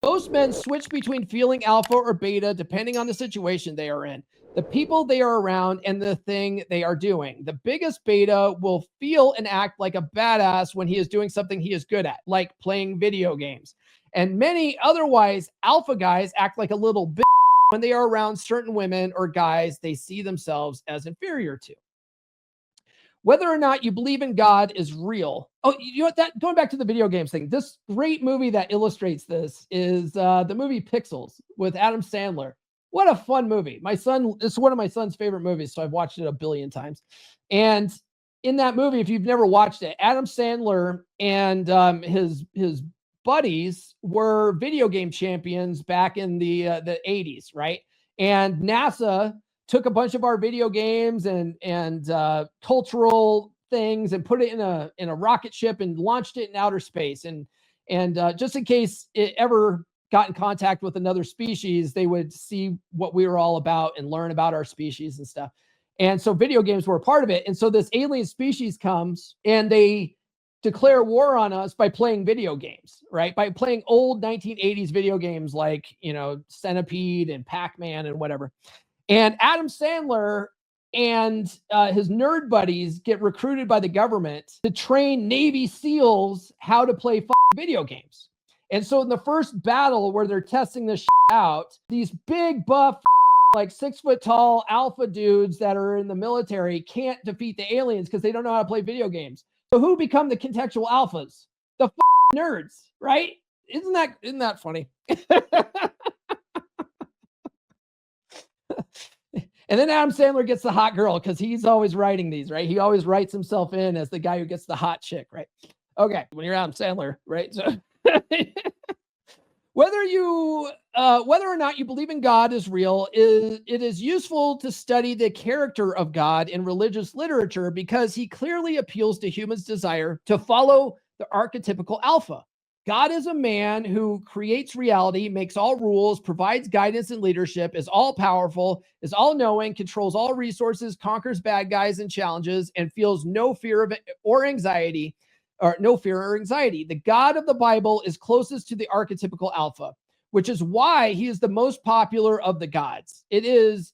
Most men switch between feeling alpha or beta depending on the situation they are in, the people they are around, and the thing they are doing. The biggest beta will feel and act like a badass when he is doing something he is good at, like playing video games. And many otherwise alpha guys act like a little bit when they are around certain women or guys they see themselves as inferior to. Whether or not you believe in God is real. Oh, you know what? That going back to the video games thing, this great movie that illustrates this is the movie Pixels with Adam Sandler. What a fun movie! It's one of my son's favorite movies, so I've watched it a billion times. And in that movie, if you've never watched it, Adam Sandler and his buddies were video game champions back in the 80s, right? And NASA took a bunch of our video games and cultural things and put it in a rocket ship and launched it in outer space. And just in case it ever got in contact with another species, they would see what we were all about and learn about our species and stuff. And so video games were a part of it. And so this alien species comes and they declare war on us by playing video games, right? By playing old 1980s video games like, Centipede and Pac-Man and whatever. And Adam Sandler and his nerd buddies get recruited by the government to train Navy SEALs how to play video games. And so in the first battle where they're testing this out, these big buff, like 6 foot tall alpha dudes that are in the military can't defeat the aliens because they don't know how to play video games. So who become the contextual alphas? The nerds, right? Isn't that funny? And then Adam Sandler gets the hot girl because he's always writing these, right? He always writes himself in as the guy who gets the hot chick, right? Okay, when you're Adam Sandler, right? So whether or not you believe in God is real, it is useful to study the character of God in religious literature because he clearly appeals to humans' desire to follow the archetypical alpha. God is a man who creates reality, makes all rules, provides guidance and leadership, is all powerful, is all knowing, controls all resources, conquers bad guys and challenges, and feels no fear or anxiety. The God of the Bible is closest to the archetypical alpha, which is why he is the most popular of the gods. It is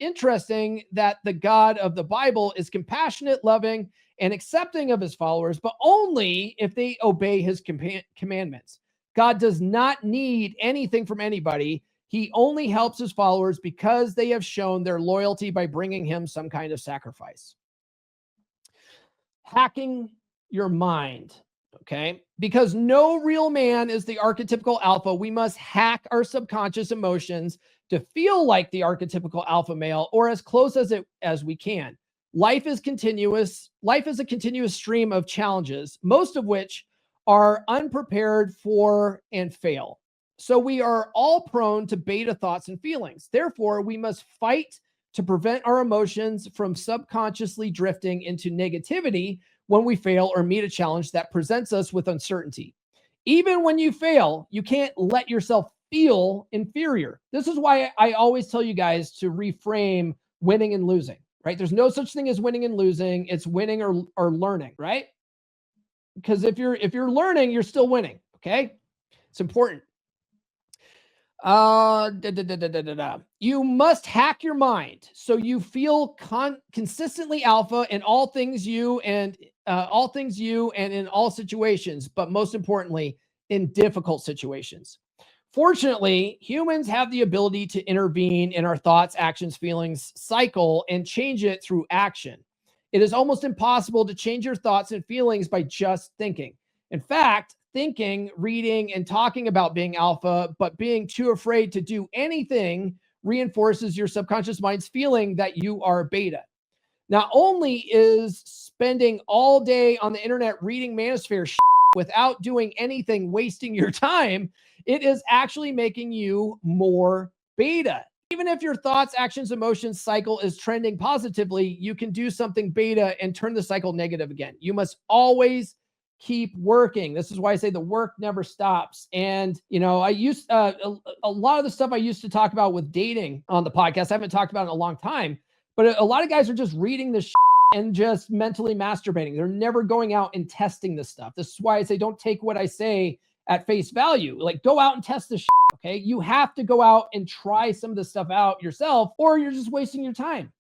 interesting that the God of the Bible is compassionate, loving, and accepting of his followers, but only if they obey his commandments. God does not need anything from anybody. He only helps his followers because they have shown their loyalty by bringing him some kind of sacrifice. Hacking your mind, okay? Because no real man is the archetypical alpha, we must hack our subconscious emotions to feel like the archetypical alpha male or as close as we can. Life is continuous. Life is a continuous stream of challenges, most of which are unprepared for and fail. So we are all prone to beta thoughts and feelings. Therefore, we must fight to prevent our emotions from subconsciously drifting into negativity when we fail or meet a challenge that presents us with uncertainty. Even when you fail, you can't let yourself feel inferior. This is why I always tell you guys to reframe winning and losing. Right? There's no such thing as winning and losing. It's winning or learning, right? Because if you're learning, you're still winning. Okay. It's important. You must hack your mind so you feel consistently alpha in all things you and in all situations, but most importantly, in difficult situations. Fortunately, humans have the ability to intervene in our thoughts, actions, feelings cycle and change it through action. It is almost impossible to change your thoughts and feelings by just thinking. In fact, thinking, reading, and talking about being alpha, but being too afraid to do anything reinforces your subconscious mind's feeling that you are beta. Not only is spending all day on the internet reading manosphere without doing anything wasting your time, it is actually making you more beta. Even if your thoughts, actions, emotions cycle is trending positively, you can do something beta and turn the cycle negative again. You must always keep working. This is why I say the work never stops. And, I used a lot of the stuff I used to talk about with dating on the podcast, I haven't talked about in a long time, but a lot of guys are just reading this and just mentally masturbating. They're never going out and testing this stuff. This is why I say don't take what I say at face value. Like, go out and test this shit, okay? You have to go out and try some of this stuff out yourself, or you're just wasting your time.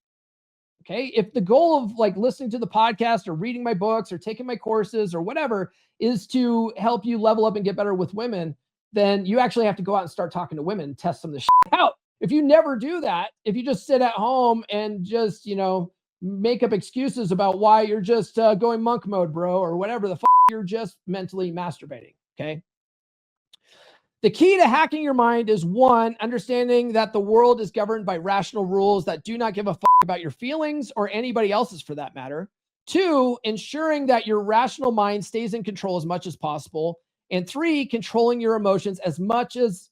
Okay. If the goal of like listening to the podcast or reading my books or taking my courses or whatever is to help you level up and get better with women, then you actually have to go out and start talking to women and test some of this shit out. If you never do that, if you just sit at home and just, make up excuses about why you're just going monk mode, bro, or whatever the fuck, you're just mentally masturbating. Okay. The key to hacking your mind is 1, understanding that the world is governed by rational rules that do not give a fuck about your feelings or anybody else's for that matter. 2, ensuring that your rational mind stays in control as much as possible. And 3, controlling your emotions as much as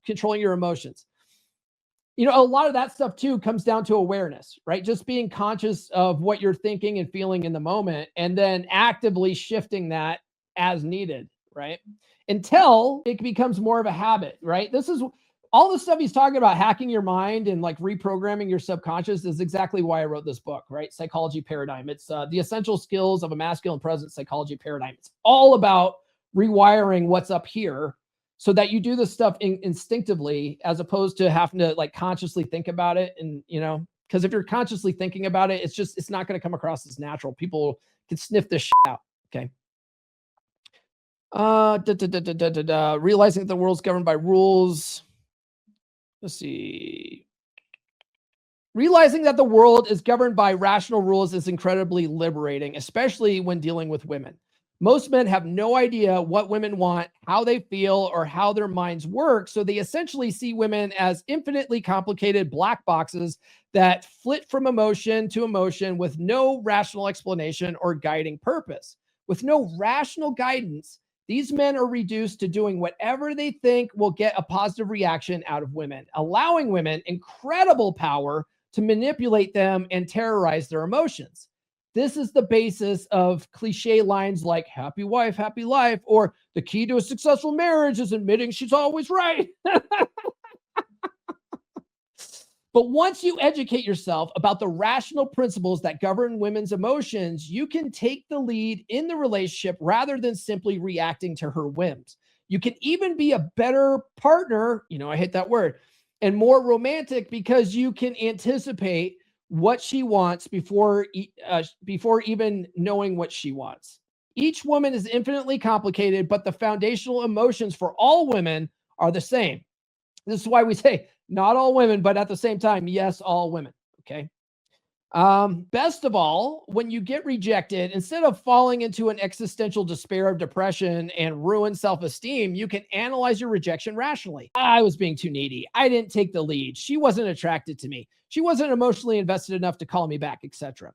controlling your emotions. A lot of that stuff too comes down to awareness, right? Just being conscious of what you're thinking and feeling in the moment, and then actively shifting that as needed, right? Until it becomes more of a habit, right? This is all the stuff he's talking about, hacking your mind and like reprogramming your subconscious, is exactly why I wrote this book, right? Psychology Paradigm. It's the essential skills of a masculine present psychology paradigm. It's all about rewiring what's up here so that you do this stuff instinctively, as opposed to having to like consciously think about it. And, because if you're consciously thinking about it, it's not going to come across as natural. People can sniff this shit out. Okay. Realizing that the world's governed by rules. Let's see. Realizing that the world is governed by rational rules is incredibly liberating, especially when dealing with women. Most men have no idea what women want, how they feel, or how their minds work. So they essentially see women as infinitely complicated black boxes that flit from emotion to emotion with no rational explanation or guiding purpose. With no rational guidance, these men are reduced to doing whatever they think will get a positive reaction out of women, allowing women incredible power to manipulate them and terrorize their emotions. This is the basis of cliche lines like happy wife, happy life, or the key to a successful marriage is admitting she's always right. But once you educate yourself about the rational principles that govern women's emotions, you can take the lead in the relationship rather than simply reacting to her whims. You can even be a better partner, I hate that word, and more romantic, because you can anticipate what she wants before even knowing what she wants. Each woman is infinitely complicated, but the foundational emotions for all women are the same. This is why we say not all women, but at the same time, yes, all women. Okay. Best of all, when you get rejected, instead of falling into an existential despair of depression and ruined self-esteem, you can analyze your rejection rationally. I was being too needy. I didn't take the lead. She wasn't attracted to me. She wasn't emotionally invested enough to call me back, etc.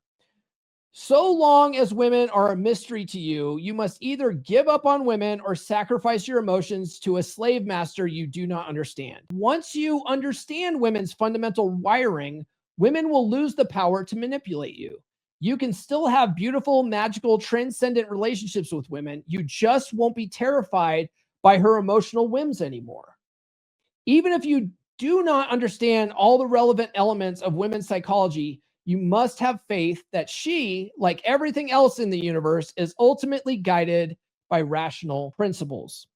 So long as women are a mystery to you, you must either give up on women or sacrifice your emotions to a slave master you do not understand. Once you understand women's fundamental wiring, women will lose the power to manipulate you. You can still have beautiful, magical, transcendent relationships with women. You just won't be terrified by her emotional whims anymore. Even if you do not understand all the relevant elements of women's psychology, you must have faith that she, like everything else in the universe, is ultimately guided by rational principles.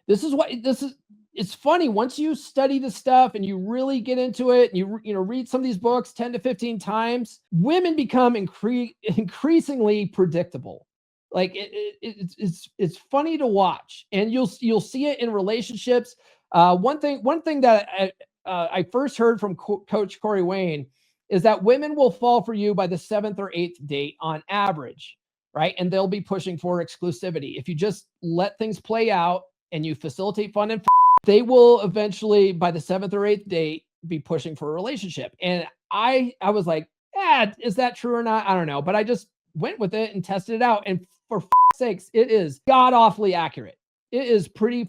It's funny. Once you study the stuff and you really get into it, and you read some of these books 10 to 15 times, women become increasingly predictable. Like it's funny to watch, and you'll see it in relationships. One thing that I first heard from Coach Corey Wayne is that women will fall for you by the 7th or 8th date on average, right? And they'll be pushing for exclusivity. If you just let things play out and you facilitate fun and they will eventually, by the 7th or 8th date, be pushing for a relationship. And I was like, is that true or not? I don't know. But I just went with it and tested it out. And for sakes, it is god awfully accurate. It is pretty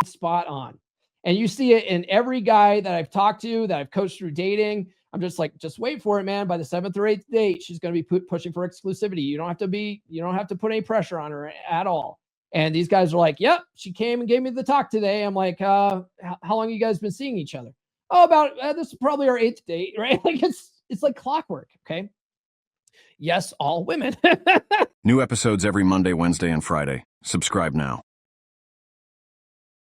spot on. And you see it in every guy that I've talked to, that I've coached through dating. I'm just like, just wait for it, man. By the 7th or 8th date, she's going to be pushing for exclusivity. You don't have to put any pressure on her at all. And these guys are like, yep, she came and gave me the talk today. I'm like, how long have you guys been seeing each other? Oh, about this is probably our 8th date, right? Like it's like clockwork. Okay. Yes, all women. New episodes every Monday, Wednesday, and Friday. Subscribe now.